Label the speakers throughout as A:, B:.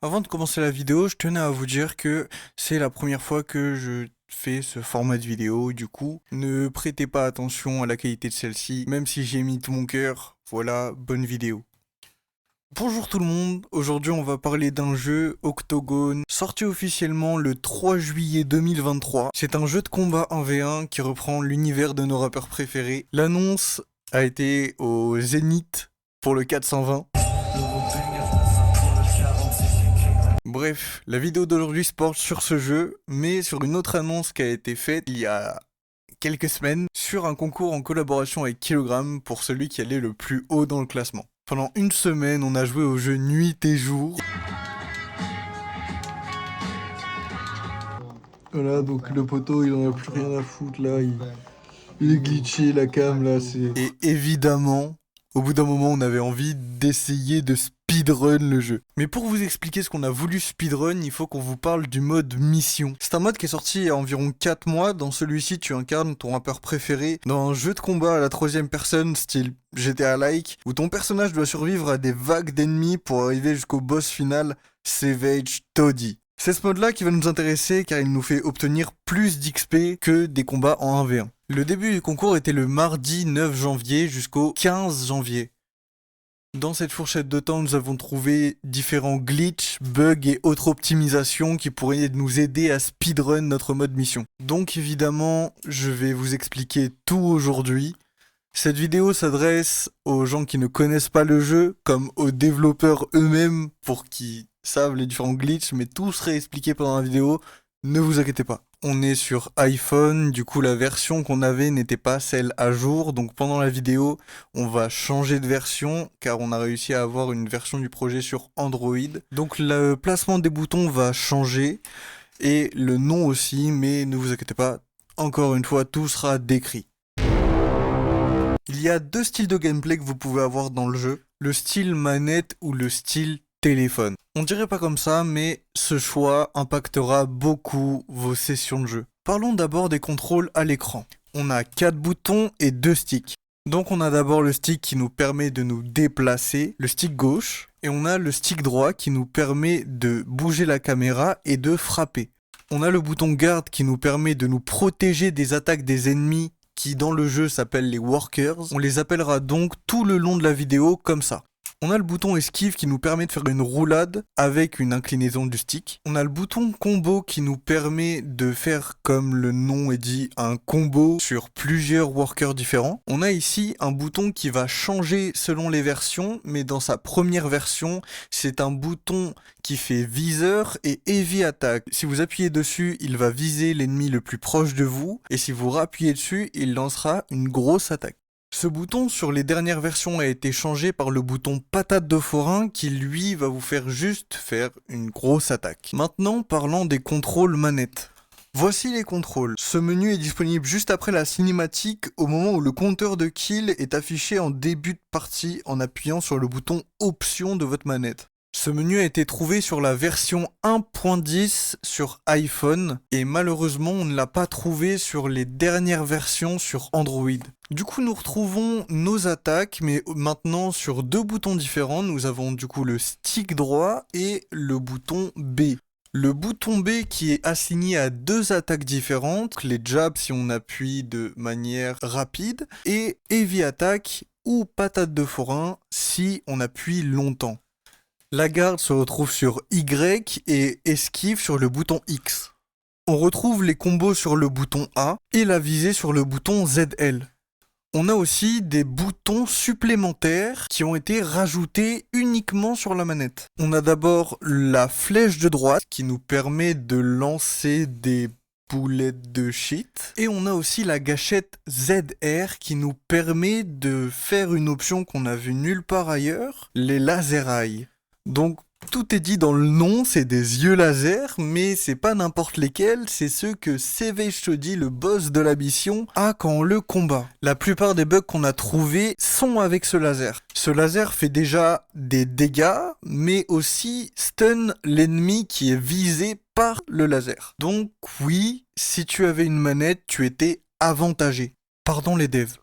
A: Avant de commencer la vidéo, je tenais à vous dire que c'est la première fois que je fais ce format de vidéo, du coup, ne prêtez pas attention à la qualité de celle-ci, même si j'ai mis tout mon cœur, voilà, bonne vidéo. Bonjour tout le monde, aujourd'hui on va parler d'un jeu, Octogone, sorti officiellement le 3 juillet 2023. C'est un jeu de combat 1v1 qui reprend l'univers de nos rappeurs préférés. L'annonce a été au Zénith pour le 420. Bref, la vidéo d'aujourd'hui se porte sur ce jeu, mais sur une autre annonce qui a été faite il y a quelques semaines sur un concours en collaboration avec Kilogramme pour celui qui allait le plus haut dans le classement. Pendant une semaine, on a joué au jeu nuit et jour. Voilà, donc le poteau, il en a plus rien à foutre là, il est glitché, la cam là, c'est... Et évidemment, au bout d'un moment, on avait envie d'essayer de speedrun le jeu. Mais pour vous expliquer ce qu'on a voulu speedrun, il faut qu'on vous parle du mode mission. C'est un mode qui est sorti il y a environ 4 mois. Dans celui-ci, tu incarnes ton rappeur préféré dans un jeu de combat à la troisième personne, style GTA-like, où ton personnage doit survivre à des vagues d'ennemis pour arriver jusqu'au boss final, Savage Toddy. C'est ce mode-là qui va nous intéresser car il nous fait obtenir plus d'XP que des combats en 1v1. Le début du concours était le mardi 9 janvier jusqu'au 15 janvier. Dans cette fourchette de temps, nous avons trouvé différents glitches, bugs et autres optimisations qui pourraient nous aider à speedrun notre mode mission. Donc évidemment, je vais vous expliquer tout aujourd'hui. Cette vidéo s'adresse aux gens qui ne connaissent pas le jeu, comme aux développeurs eux-mêmes pour qui savent les différents glitches, mais tout serait expliqué pendant la vidéo, ne vous inquiétez pas. On est sur iPhone, du coup la version qu'on avait n'était pas celle à jour, donc pendant la vidéo, on va changer de version, car on a réussi à avoir une version du projet sur Android. Donc le placement des boutons va changer, et le nom aussi, mais ne vous inquiétez pas, encore une fois, tout sera décrit. Il y a deux styles de gameplay que vous pouvez avoir dans le jeu, le style manette ou le style téléphone. On dirait pas comme ça, mais ce choix impactera beaucoup vos sessions de jeu. Parlons d'abord des contrôles à l'écran. On a 4 boutons et 2 sticks. Donc on a d'abord le stick qui nous permet de nous déplacer, le stick gauche, et on a le stick droit qui nous permet de bouger la caméra et de frapper. On a le bouton garde qui nous permet de nous protéger des attaques des ennemis qui dans le jeu s'appellent les workers. On les appellera donc tout le long de la vidéo comme ça. On a le bouton esquive qui nous permet de faire une roulade avec une inclinaison du stick. On a le bouton combo qui nous permet de faire, comme le nom est dit, un combo sur plusieurs workers différents. On a ici un bouton qui va changer selon les versions, mais dans sa première version, c'est un bouton qui fait viseur et heavy attack. Si vous appuyez dessus, il va viser l'ennemi le plus proche de vous, et si vous rappuyez dessus, il lancera une grosse attaque. Ce bouton sur les dernières versions a été changé par le bouton patate de forain qui lui va vous faire juste faire une grosse attaque. Maintenant parlons des contrôles manettes. Voici les contrôles. Ce menu est disponible juste après la cinématique au moment où le compteur de kill est affiché en début de partie en appuyant sur le bouton option de votre manette. Ce menu a été trouvé sur la version 1.10 sur iPhone et malheureusement on ne l'a pas trouvé sur les dernières versions sur Android. Du coup nous retrouvons nos attaques mais maintenant sur deux boutons différents. Nous avons du coup le stick droit et le bouton B. Le bouton B qui est assigné à deux attaques différentes, les jabs si on appuie de manière rapide et heavy attack ou patate de forain si on appuie longtemps. La garde se retrouve sur Y et esquive sur le bouton X. On retrouve les combos sur le bouton A et la visée sur le bouton ZL. On a aussi des boutons supplémentaires qui ont été rajoutés uniquement sur la manette. On a d'abord la flèche de droite qui nous permet de lancer des boulettes de shit. Et on a aussi la gâchette ZR qui nous permet de faire une option qu'on a vue nulle part ailleurs, les laser eyes. Donc tout est dit dans le nom, c'est des yeux laser, mais c'est pas n'importe lesquels, c'est ceux que Savage Toddy, le boss de la mission, a quand on le combat. La plupart des bugs qu'on a trouvés sont avec ce laser. Ce laser fait déjà des dégâts, mais aussi stun l'ennemi qui est visé par le laser. Donc oui, si tu avais une manette, tu étais avantagé. Pardon les devs.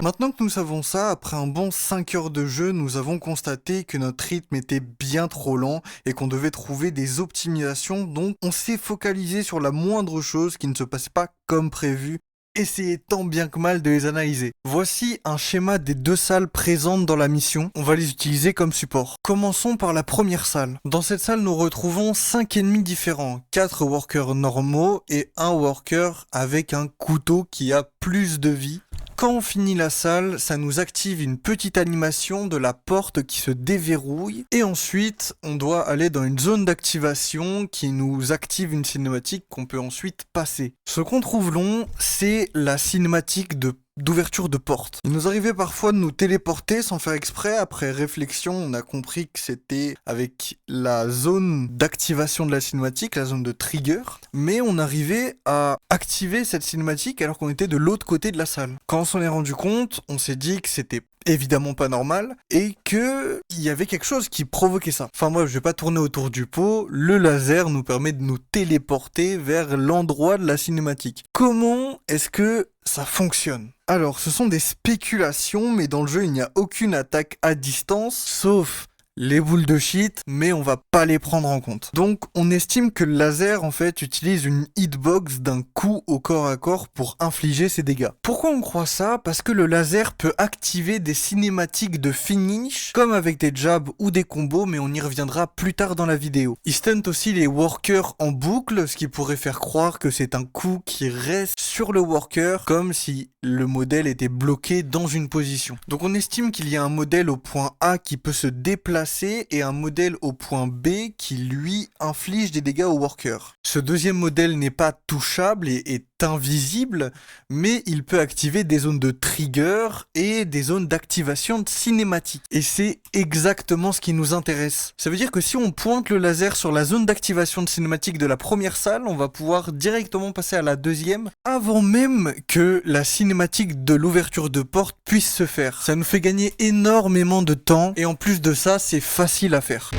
A: Maintenant que nous savons ça, après un bon 5 heures de jeu, nous avons constaté que notre rythme était bien trop lent et qu'on devait trouver des optimisations, donc on s'est focalisé sur la moindre chose qui ne se passait pas comme prévu. Essayez tant bien que mal de les analyser. Voici un schéma des 2 salles présentes dans la mission. On va les utiliser comme support. Commençons par la première salle. Dans cette salle, nous retrouvons 5 ennemis différents. 4 workers normaux et un worker avec un couteau qui a plus de vie. Quand on finit la salle, ça nous active une petite animation de la porte qui se déverrouille. Et ensuite, on doit aller dans une zone d'activation qui nous active une cinématique qu'on peut ensuite passer. Ce qu'on trouve long, c'est la cinématique d'ouverture de porte. Il nous arrivait parfois de nous téléporter sans faire exprès. Après réflexion, on a compris que c'était avec la zone d'activation de la cinématique, la zone de trigger. Mais on arrivait à activer cette cinématique alors qu'on était de l'autre côté de la salle. Quand on s'en est rendu compte, on s'est dit que c'était évidemment pas normal et que il y avait quelque chose qui provoquait ça. Enfin moi je vais pas tourner autour du pot, le laser nous permet de nous téléporter vers l'endroit de la cinématique. Comment est-ce que ça fonctionne? Alors ce sont des spéculations, mais dans le jeu il n'y a aucune attaque à distance sauf les boules de shit, mais on va pas les prendre en compte. Donc on estime que le laser en fait utilise une hitbox d'un coup au corps à corps pour infliger ses dégâts. Pourquoi on croit ça? Parce que le laser peut activer des cinématiques de finish, comme avec des jabs ou des combos, mais on y reviendra plus tard dans la vidéo. Il stunt aussi les workers en boucle, ce qui pourrait faire croire que c'est un coup qui reste sur le worker, comme si le modèle était bloqué dans une position. Donc on estime qu'il y a un modèle au point A qui peut se déplacer et un modèle au point B qui lui inflige des dégâts au worker. Ce deuxième modèle n'est pas touchable et est invisible, mais il peut activer des zones de trigger et des zones d'activation de cinématique. Et c'est exactement ce qui nous intéresse. Ça veut dire que si on pointe le laser sur la zone d'activation de cinématique de la première salle, on va pouvoir directement passer à la deuxième avant même que la cinématique de l'ouverture de porte puisse se faire. Ça nous fait gagner énormément de temps et en plus de ça, c'est facile à faire.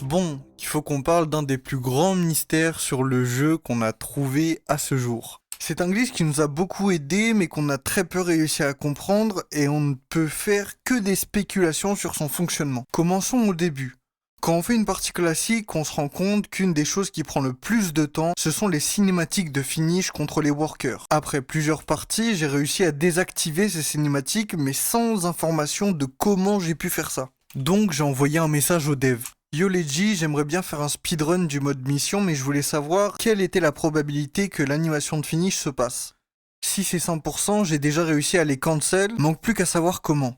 A: Bon, il faut qu'on parle d'un des plus grands mystères sur le jeu qu'on a trouvé à ce jour. C'est un glitch qui nous a beaucoup aidé, mais qu'on a très peu réussi à comprendre et on ne peut faire que des spéculations sur son fonctionnement. Commençons au début. Quand on fait une partie classique, on se rend compte qu'une des choses qui prend le plus de temps, ce sont les cinématiques de finish contre les workers. Après plusieurs parties, j'ai réussi à désactiver ces cinématiques, mais sans information de comment j'ai pu faire ça. Donc j'ai envoyé un message au dev. Yo les G, j'aimerais bien faire un speedrun du mode mission, mais je voulais savoir quelle était la probabilité que l'animation de finish se passe. Si c'est 100%, j'ai déjà réussi à les cancel, manque plus qu'à savoir comment.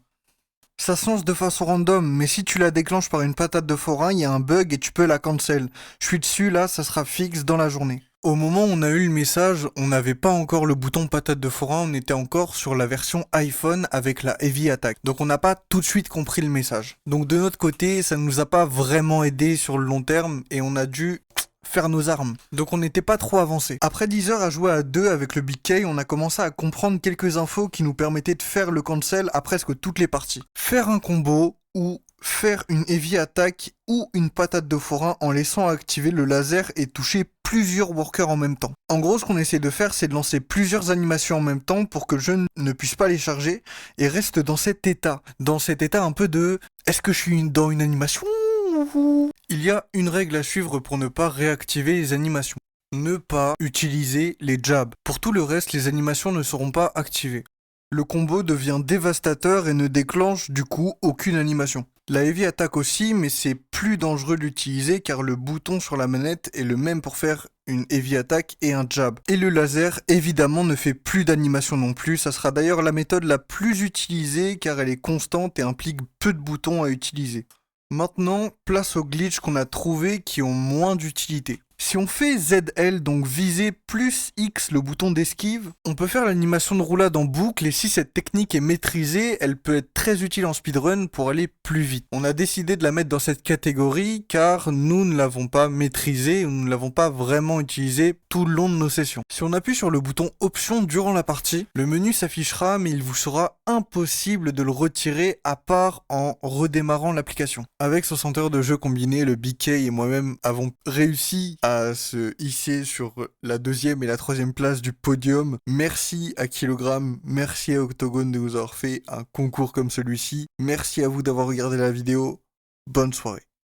A: Ça se lance de façon random, mais si tu la déclenches par une patate de forain, il y a un bug et tu peux la cancel. Je suis dessus là, ça sera fixe dans la journée. Au moment où on a eu le message, on n'avait pas encore le bouton patate de forain, on était encore sur la version iPhone avec la Heavy Attack. Donc on n'a pas tout de suite compris le message. Donc de notre côté, ça ne nous a pas vraiment aidé sur le long terme et on a dû faire nos armes. Donc on n'était pas trop avancé. Après 10 heures à jouer à 2 avec le Big K, on a commencé à comprendre quelques infos qui nous permettaient de faire le cancel à presque toutes les parties. Faire un combo ou faire une heavy attack ou une patate de forain en laissant activer le laser et toucher plusieurs workers en même temps. En gros, ce qu'on essaie de faire, c'est de lancer plusieurs animations en même temps pour que le jeu ne puisse pas les charger et reste dans cet état. Dans cet état un peu de « est-ce que je suis dans une animation ?» Il y a une règle à suivre pour ne pas réactiver les animations. Ne pas utiliser les jabs. Pour tout le reste, les animations ne seront pas activées. Le combo devient dévastateur et ne déclenche du coup aucune animation. La heavy attack aussi, mais c'est plus dangereux d'utiliser car le bouton sur la manette est le même pour faire une heavy attack et un jab. Et le laser évidemment ne fait plus d'animation non plus, ça sera d'ailleurs la méthode la plus utilisée car elle est constante et implique peu de boutons à utiliser. Maintenant, place aux glitches qu'on a trouvés qui ont moins d'utilité. Si on fait ZL, donc viser plus X le bouton d'esquive, on peut faire l'animation de roulade en boucle et si cette technique est maîtrisée, elle peut être très utile en speedrun pour aller plus vite. On a décidé de la mettre dans cette catégorie car nous ne l'avons pas maîtrisée, nous ne l'avons pas vraiment utilisée tout le long de nos sessions. Si on appuie sur le bouton option durant la partie, le menu s'affichera mais il vous sera impossible de le retirer à part en redémarrant l'application. Avec 60 heures de jeu combiné, le BK et moi-même avons réussi à se hisser sur la 2e et la 3e place du podium. Merci à Kilogramme, merci à Octogone de vous avoir fait un concours comme celui-ci. Merci à vous d'avoir regardé la vidéo. Bonne soirée.